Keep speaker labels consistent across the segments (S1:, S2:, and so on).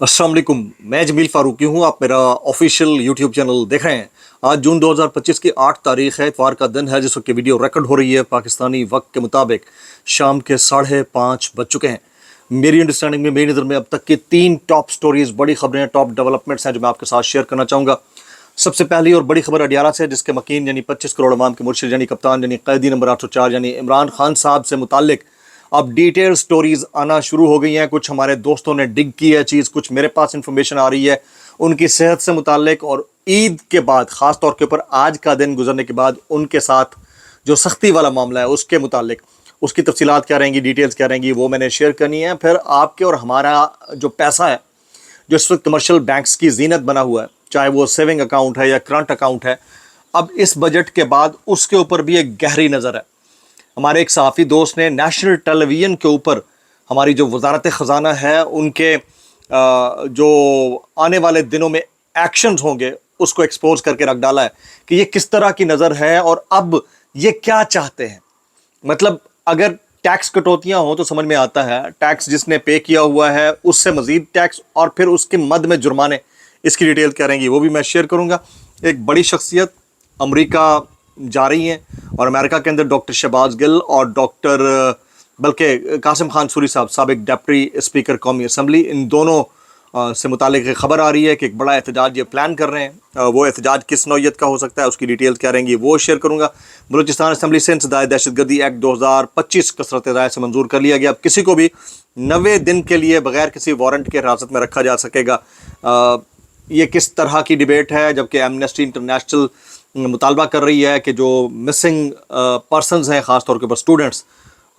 S1: अस्सलाम वालेकुम। मैं जमील फारूकी हूँ। आप मेरा ऑफिशियल यूट्यूब चैनल देख रहे हैं। आज जून 2025 की 8 तारीख है, इतवार का दिन है, जिस वक्त वीडियो रिकॉर्ड हो रही है पाकिस्तानी वक्त के मुताबिक शाम के 5:30 बज चुके हैं। मेरी अंडरस्टैंडिंग में, मेरी नज़र में अब तक की 3 टॉप स्टोरीज, बड़ी खबरें, टॉप डेवलपमेंट्स हैं जो मैं आपके साथ शेयर करना चाहूँगा। सबसे पहली और बड़ी खबर अडियाला से, जिसके मकीन यानी 25 करोड़ अवाम के मुर्शिद यानी कप्तान यानी कैदी नंबर 804 यानी इमरान खान साहब से मुतालिक अब डिटेल स्टोरीज आना शुरू हो गई हैं। कुछ हमारे दोस्तों ने डिग की है चीज़, कुछ मेरे पास इंफॉर्मेशन आ रही है उनकी सेहत से मुतालिक, और ईद के बाद ख़ास तौर के ऊपर आज का दिन गुजरने के बाद उनके साथ जो सख्ती वाला मामला है उसके मुतालिक, उसकी तफसीलात क्या रहेंगी, डिटेल्स क्या रहेंगी, वो मैंने शेयर करनी है। फिर आपके और हमारा जो पैसा है, जो इस वक्त कमर्शियल बैंक्स की जीनत बना हुआ है, चाहे वो सेविंग अकाउंट है या करंट अकाउंट है, अब इस बजट के बाद उसके ऊपर भी एक गहरी नज़र है। हमारे एक सहाफ़ी दोस्त ने नेशनल टेलीविज़न के ऊपर हमारी जो वजारत ख़जाना है उनके जो आने वाले दिनों में एक्शंस होंगे उसको एक्सपोज करके रख डाला है कि ये किस तरह की नज़र है और अब ये क्या चाहते हैं। मतलब अगर टैक्स कटौतियां हों तो समझ में आता है, टैक्स जिसने पे किया हुआ है उससे मज़ीद टैक्स और फिर उसके मद में जुर्माने, इसकी डिटेल क्या रहेंगी वो भी मैं शेयर करूंगा। एक बड़ी शख्सियत अमेरिका जा रही हैं और अमेरिका के अंदर डॉक्टर शहबाज गिल और डॉक्टर बल्कि कासिम खान सूरी साहब, साबिक डिप्टी स्पीकर कौमी असम्बली, इन दोनों से मुतालिक खबर आ रही है कि एक बड़ा एहतजाज ये प्लान कर रहे हैं। वो एहतजाज किस नौयत का हो सकता है, उसकी डिटेल्स क्या रहेंगी वो शेयर करूंगा। बलूचिस्तान असम्बली से इंसदाद दहशतगर्दी एक्ट 2025 कसरत राय से मंजूर कर लिया गया। अब किसी को भी 90 दिन के लिए बगैर किसी वारंट के हिरासत में रखा जा सकेगा। ये किस तरह की डिबेट है, जबकि एमनेस्टी इंटरनेशनल मुतालबा कर रही है कि जो मिसिंग पर्सनस हैं, ख़ास तौर के ऊपर स्टूडेंट्स,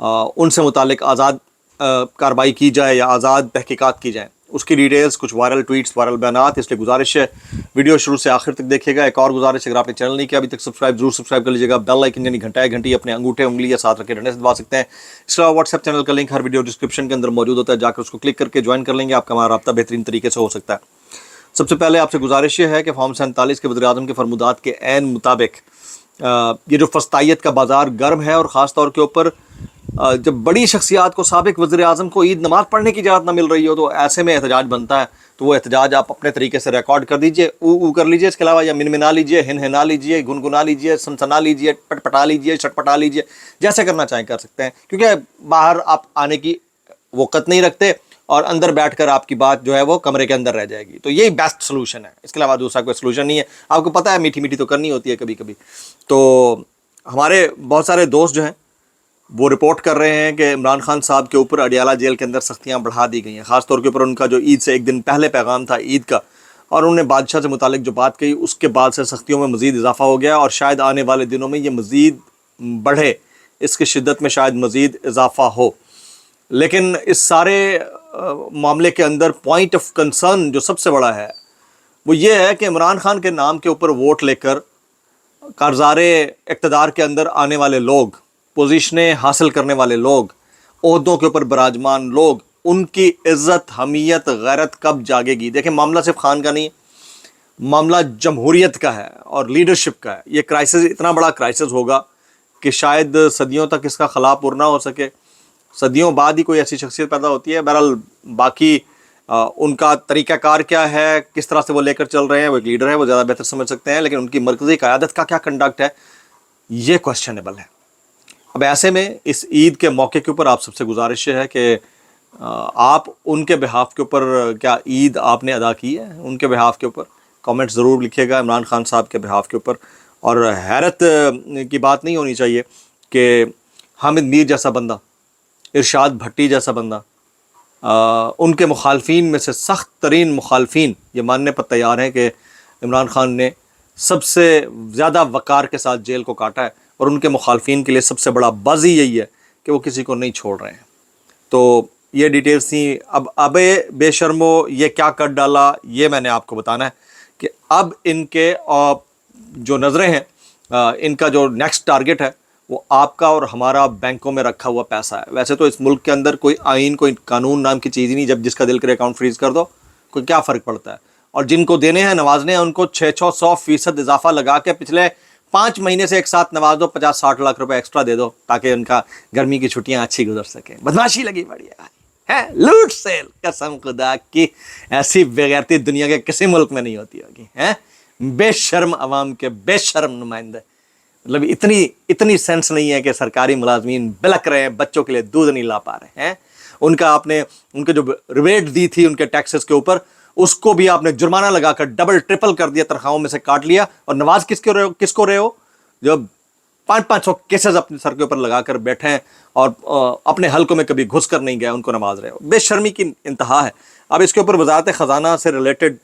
S1: उनसे मुतालिक आज़ाद कार्रवाई की जाए या आज़ाद तहकीकात की जाए। उसकी डिटेल्स, कुछ वायरल ट्वीट्स, वायरल बयानात, इसलिए गुजारिश है वीडियो शुरू से आखिर तक देखिएगा। एक और गुजारिश, अगर आपने चैनल नहीं किया अभी तक सब्सक्राइब जरूर सब्सक्राइब कर लीजिएगा। बेल आइकन यानी घंटी अपने अंगूठे उंगली या साथ रखे डंडे से दबा सकते हैं। इसके अलावा व्हाट्सएप चैनल का लिंक हर वीडियो डिस्क्रिप्शन के अंदर मौजूद होता है, जाकर उसको क्लिक करके ज्वाइन कर लेंगे, आपका हमारा रब्ता बेहतरीन तरीके से हो सकता है। सबसे पहले आपसे गुजारिश ये है कि फॉर्म 47 के वज़ीर-ए-आज़म के फरमुदात के ऐन मुताबिक ये जो फस्तायत का बाज़ार गर्म है, और ख़ास तौर के ऊपर जब बड़ी शख्सियात को, साबिक वज़ीर-ए-आज़म को ईद नमाज़ पढ़ने की इजाज़त ना मिल रही हो, तो ऐसे में एहतजाज बनता है। तो वो एहतजाज आप अपने तरीके से रिकॉर्ड कर दीजिए, ऊ कर लीजिए, इसके अलावा या मिनमिना लीजिए, हिनहिना लीजिए, गुनगुना लीजिए, सनसना लीजिए, पटपटा लीजिए, छटपटा लीजिए, जैसे करना चाहें कर सकते हैं, क्योंकि बाहर आप आने की वक़्त नहीं रखते और अंदर बैठकर आपकी बात जो है वो कमरे के अंदर रह जाएगी। तो यही बेस्ट सोल्यूशन है, इसके अलावा दूसरा कोई सोल्यूशन नहीं है। आपको पता है मीठी मीठी तो करनी होती है कभी कभी। तो हमारे बहुत सारे दोस्त जो हैं वो रिपोर्ट कर रहे हैं कि इमरान खान साहब के ऊपर अडियाला जेल के अंदर सख्तियाँ बढ़ा दी गई हैं। ख़ास तौर के ऊपर उनका जो ईद से एक दिन पहले पैगाम था ईद का, और उन्होंने बादशाह से मुतालिक जो बात कही, उसके बाद से सख्तियों में मज़ीद इजाफा हो गया और शायद आने वाले दिनों में ये मज़ीद बढ़े, इसकी शिद्दत में शायद मज़ीद इजाफा हो। लेकिन इस सारे मामले के अंदर पॉइंट ऑफ कंसर्न जो सबसे बड़ा है वो ये है कि इमरान खान के नाम के ऊपर वोट लेकर कारज़ारे इक़्तिदार के अंदर आने वाले लोग, पोजीशनें हासिल करने वाले लोग, ओहदों के ऊपर बराजमान लोग, उनकी इज़्ज़त, हमीयत, गैरत कब जागेगी। देखें, मामला सिर्फ खान का नहीं है, मामला जमहूरियत का है और लीडरशिप का है। ये क्राइसिस इतना बड़ा क्राइसिस होगा कि शायद सदियों तक इसका खला पुर ना हो सके, सदियों बाद ही कोई ऐसी शख्सियत पैदा होती है। बहरहाल बाकी उनका तरीक़ाकार क्या है, किस तरह से वो लेकर चल रहे हैं, वो एक लीडर है, वो ज़्यादा बेहतर समझ सकते हैं, लेकिन उनकी मरकज़ी क़यादत का क्या कंडक्ट है ये क्वेश्चनेबल है। अब ऐसे में इस ईद के मौके के ऊपर आप सबसे गुजारिश है कि आप उनके बिहाफ के ऊपर क्या ईद आपने अदा की है, उनके बिहाफ के ऊपर कमेंट ज़रूर लिखिएगा, इमरान खान साहब के बिहाफ के ऊपर। और हैरत की बात नहीं होनी चाहिए कि हामिद मीर जैसा बंदा, इरशाद भट्टी जैसा बंदा, उनके मुखालफीन में से सख्त तरीन मुखालफीन ये मानने पर तैयार हैं कि इमरान खान ने सबसे ज़्यादा वक़ार के साथ जेल को काटा है, और उनके मुखालफीन के लिए सबसे बड़ा बज़ ही यही है कि वो किसी को नहीं छोड़ रहे हैं। तो ये डिटेल्स थी। अब अबे बेशर्मो ये क्या कर डाला, ये मैंने आपको बताना है कि अब इनके जो नज़रें हैं, इनका जो नेक्स्ट टारगेट है वो आपका और हमारा बैंकों में रखा हुआ पैसा है। वैसे तो इस मुल्क के अंदर कोई आइन, कोई कानून नाम की चीज़ ही नहीं, जब जिसका दिल करे अकाउंट फ्रीज कर दो, कोई क्या फ़र्क पड़ता है। और जिनको देने हैं, नवाजने हैं, उनको 600% इजाफा लगा के पिछले 5 महीने से एक साथ नवाज दो, 50-60 लाख रुपए एक्स्ट्रा दे दो, ताकि उनका गर्मी की छुट्टियां अच्छी गुजर सकें। बदमाशी लगी बड़ी है, है, लूट सेल, कसम खुदा की ऐसी बेगैरती दुनिया के किसी मुल्क में नहीं होती होगी, हैं? बेशर्म अवाम के बेशर्म नुमाइंदे, मतलब इतनी सेंस नहीं है कि सरकारी मुलाजमीन बिलक रहे हैं, बच्चों के लिए दूध नहीं ला पा रहे हैं। उनका आपने उनके जो रिबेट दी थी उनके टैक्सेस के ऊपर, उसको भी आपने जुर्माना लगाकर डबल ट्रिपल कर दिया, तनख्वाहों में से काट लिया। और नवाज किसको रहे हो जो 500 केसेस अपने सर के ऊपर लगाकर बैठे हैं और अपने हलकों में कभी घुस कर नहीं गए, उनको नवाज रहे हो। बेशर्मी की इंतहा है। अब इसके ऊपर वजारत ख़जाना से रिलेटेड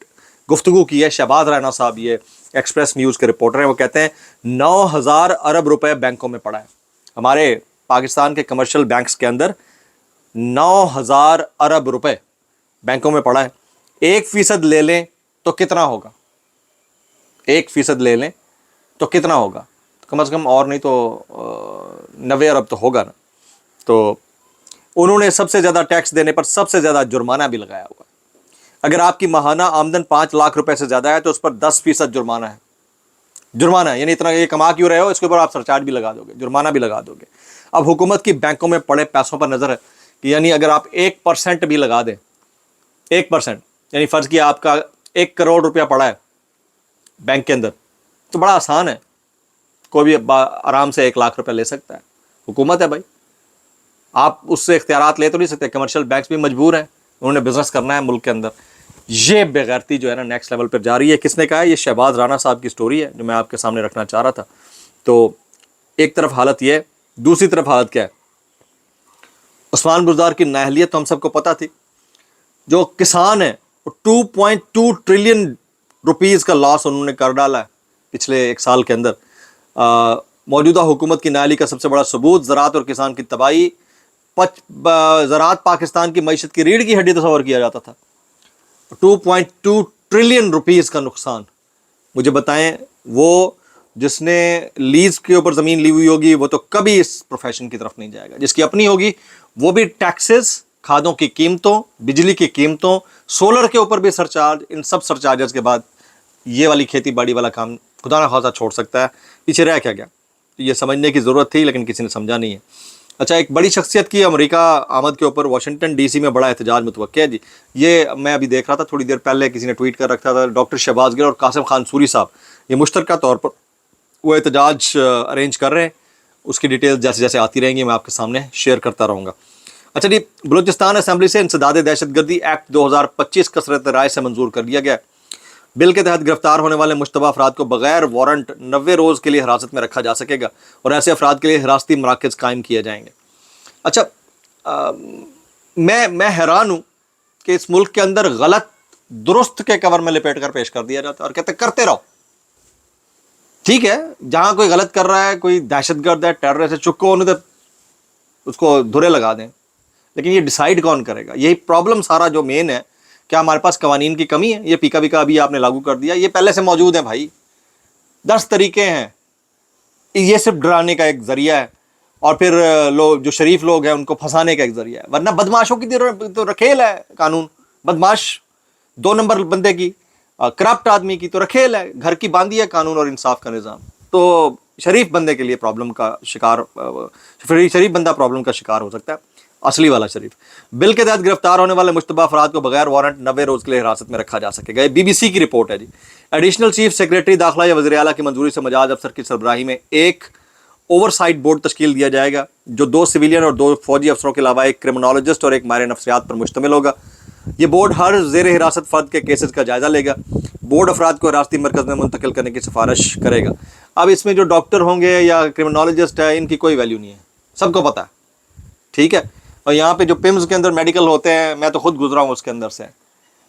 S1: गुफ्तगू की है शहबाज राना साहब, ये एक्सप्रेस न्यूज़ के रिपोर्टर हैं। वो कहते हैं 9,000 अरब रुपए बैंकों में पड़ा है। हमारे पाकिस्तान के कमर्शियल बैंक्स के अंदर 9,000 अरब रुपए बैंकों में पड़ा है। 1% ले लें तो कितना होगा? 1% ले लें तो कितना होगा? कम से कम और नहीं तो 90 अरब तो होगा ना। तो उन्होंने सबसे ज़्यादा टैक्स देने पर सबसे ज़्यादा जुर्माना भी लगाया हुआ। अगर आपकी माहाना आमदन 5 लाख रुपए से ज़्यादा है तो उस पर 10% जुर्माना है। जुर्माना है, यानी इतना ये कमा क्यों रहे हो, इसके ऊपर आप सरचार्ज भी लगा दोगे, जुर्माना भी लगा दोगे। अब हुकूमत की बैंकों में पड़े पैसों पर नज़र है कि यानी अगर आप 1% भी लगा दें, 1%, यानी फ़र्ज़ किया आपका 1 करोड़ रुपया पड़ा है बैंक के अंदर, तो बड़ा आसान है, कोई भी आराम से 1 लाख रुपया ले सकता है। हुकूमत है भाई, आप उससे इख्तियारात ले तो नहीं सकते। कमर्शियल बैंक्स भी मजबूर हैं, उन्होंने बिजनेस करना है मुल्क के अंदर। ये बेगैरती जो है ना नेक्स्ट लेवल पर जा रही है। किसने कहा है? ये शहबाज राना साहब की स्टोरी है जो मैं आपके सामने रखना चाह रहा था। तो एक तरफ हालत ये है, दूसरी तरफ हालत क्या है? उस्मान बुज़दार की नाअहलियत तो हम सबको पता थी। जो किसान है वो 2.2 ट्रिलियन रुपीज़ का लॉस उन्होंने कर डाला है पिछले 1 साल के अंदर। मौजूदा हुकूमत की नाअहली का सबसे बड़ा सबूत ज़राअत और किसान की तबाही। ज़राअत पाकिस्तान की मईशत की रीढ़ की हड्डी तस्वर किया जाता था। 2.2 ट्रिलियन रुपीज़ का नुकसान। मुझे बताएं, वो जिसने लीज के ऊपर ज़मीन ली हुई होगी वो तो कभी इस प्रोफेशन की तरफ नहीं जाएगा। जिसकी अपनी होगी वो भी टैक्सेस, खादों की कीमतों, बिजली की कीमतों, सोलर के ऊपर भी सरचार्ज, इन सब सरचार्जेस के बाद ये वाली खेती बाड़ी वाला काम खुदा ना खासा छोड़ सकता है। पीछे रह क्या गया? तो ये समझने की ज़रूरत थी लेकिन किसी ने समझा नहीं है। अच्छा, एक बड़ी शख्सियत की अमेरिका आमद के ऊपर वाशिंगटन डीसी में बड़ा एहतजाज मुतवक्किल है जी। ये मैं अभी देख रहा था, थोड़ी देर पहले किसी ने ट्वीट कर रखा था, डॉक्टर शहबाज गिल और कासिम खान सूरी साहब ये मुश्तरका तौर पर वो एहतजाज अरेंज कर रहे हैं। उसकी डिटेल जैसे जैसे आती रहेंगी मैं आपके सामने शेयर करता रहूँगा। अच्छा जी, बलूचिस्तान असम्बली से इंसदाद दहशतगर्दी एक्ट 2025 कसरत राय से मंजूर कर लिया गया। बिल के तहत गिरफ्तार होने वाले मुश्तबा अफराद को बगैर वारंट 90 रोज़ के लिए हिरासत में रखा जा सकेगा और ऐसे अफराद के लिए हिरासती मराकज़ कायम किए जाएंगे। अच्छा, मैं हैरान हूँ कि इस मुल्क के अंदर गलत दुरुस्त के कवर में लपेट कर पेश कर दिया जाता है और कहते करते रहो। ठीक है, जहाँ कोई गलत कर रहा है, कोई दहशतगर्द है, टेररिस्ट है, चुप को उन्हें तो उसको धुरे लगा दें। लेकिन ये डिसाइड कौन करेगा? यही प्रॉब्लम सारा जो मेन है। क्या हमारे पास कवानीन की कमी है? ये पीका पीका अभी आपने लागू कर दिया, ये पहले से मौजूद है भाई। 10 तरीके हैं, ये सिर्फ डराने का एक जरिया है और फिर लोग जो शरीफ लोग हैं उनको फंसाने का एक जरिया है। वरना बदमाशों की तो रखेल है कानून। बदमाश 2 नंबर बंदे की, करप्ट आदमी की तो रखेल है, घर की बांधी है कानून और इंसाफ का निज़ाम। तो शरीफ बंदे के लिए प्रॉब्लम का शिकार, शरीफ बंदा प्रॉब्लम का शिकार हो सकता है, असली वाला शरीफ। बिल के तहत गिरफ्तार होने वाले मुश्तबा अफराद को बगैर वारंट 90 रोज़ के लिए हिरासत में रखा जा सकेगा। ये BBC की रिपोर्ट है जी। एडिशनल चीफ सेक्रेटरी दाखिला या वज़ीर आला की मंजूरी से मजाज अफसर की सरबराही में एक ओवरसाइट बोर्ड तश्कील दिया जाएगा जो 2 सिविलियन और 2 फौजी अफसरों के अलावा एक क्रिमिनोलॉजिस्ट और एक माहिर नफ्सियात पर मुश्तमिल होगा। ये बोर्ड हर ज़ेर हिरासत फ़र्द के केसेस का जायज़ा लेगा। बोर्ड अफराद को हिरासती मरकज़ में मुंतकिल करने की सिफारिश करेगा। अब इसमें जो डॉक्टर होंगे या क्रिमिनोलॉजिस्ट है, इनकी कोई वैल्यू नहीं है, सबको पता है, ठीक है। और यहाँ पे जो पिम्स के अंदर मेडिकल होते हैं, मैं तो खुद गुजरा हूँ उसके अंदर से,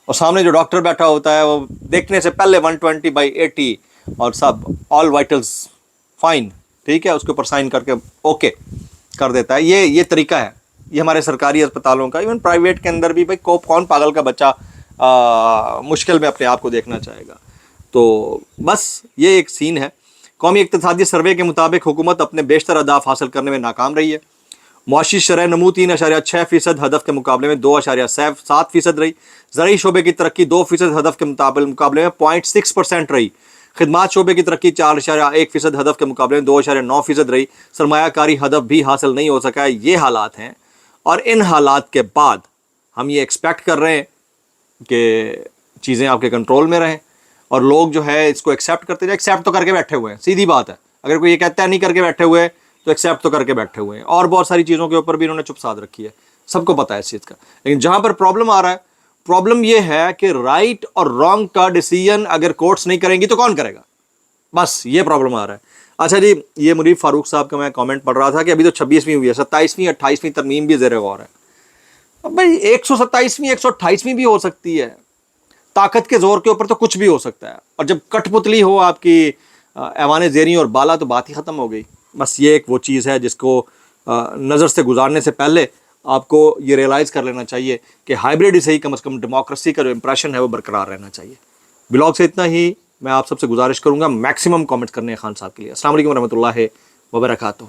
S1: और सामने जो डॉक्टर बैठा होता है वो देखने से पहले 120/80 और सब ऑल वाइटल्स फाइन, ठीक है, उसके ऊपर साइन करके ओके कर देता है। ये तरीका है, ये हमारे सरकारी अस्पतालों का। इवन प्राइवेट के अंदर भी भाई कौन पागल का बच्चा मुश्किल में अपने आप को देखना चाहेगा। तो बस ये एक सीन है। कौमी इक़्तिसादी सर्वे के मुताबिक हुकूमत अपने बेशतर अहदाफ हासिल करने में नाकाम रही है। मुआशी शरह नमू 3.6% हदफ के मुकाबले में 2.7% रही। ज़राई शोबे की तरक्की 2% हदफ के मुकाबले में 0.6% रही। खिदमात शोबे की तरक्की 4.1% हदफ के मुकाबले में 2.9% रही। सरमायाकारी हदफ भी हासिल नहीं हो सका है। ये हालात हैं और इन हालात के बाद ہم یہ ایکسپیکٹ کر رہے ہیں کہ چیزیں آپ کے کنٹرول میں رہیں، اور لوگ جو ہے اس کو ایکسیپٹ کرتے ہیں، ایکسیپٹ تو کر کے بیٹھے ہوئے ہیں، سیدھی بات ہے، اگر کوئی یہ کہتا ہے نہیں کر کے بیٹھے ہوئے تو ایکسیپٹ تو کر کے بیٹھے ہوئے ہیں، اور بہت ساری چیزوں کے اوپر بھی انہوں نے چپ سادھ رکھی ہے، سب کو پتہ ہے اس چیز کا۔ لیکن جہاں پر پرابلم آ رہا ہے، پرابلم یہ ہے کہ رائٹ اور رانگ کا ڈیسیژن اگر کورٹس نہیں کریں گی تو کون کرے گا، بس یہ پرابلم آ رہا ہے۔ اچھا جی، یہ منیر فاروق صاحب کا میں کامنٹ پڑھ رہا تھا کہ ابھی تو 26ویں ہوئی ہے، 27ویں 28ویں ترمیم بھی زیر غور ہے۔ اب بھائی 127ویں 128ویں بھی ہو سکتی ہے، طاقت کے زور کے اوپر تو کچھ بھی ہو سکتا ہے، اور جب کٹ پتلی ہو آپ کی ایوان زیریں اور بالا تو بات ہی ختم ہو گئی۔ بس یہ ایک وہ چیز ہے جس کو نظر سے گزارنے سے پہلے آپ کو یہ ریئلائز کر لینا چاہیے کہ ہائیبریڈ ہی صحیح، کم از کم ڈیموکریسی کا جو امپریشن ہے وہ برقرار رہنا چاہیے۔ بلاگ سے اتنا ہی، میں آپ سب سے گزارش کروں گا میکسیمم کامنٹ کرنے ہیں خان صاحب کے لیے۔ السلام علیکم ورحمۃ اللہ وبرکاتہ۔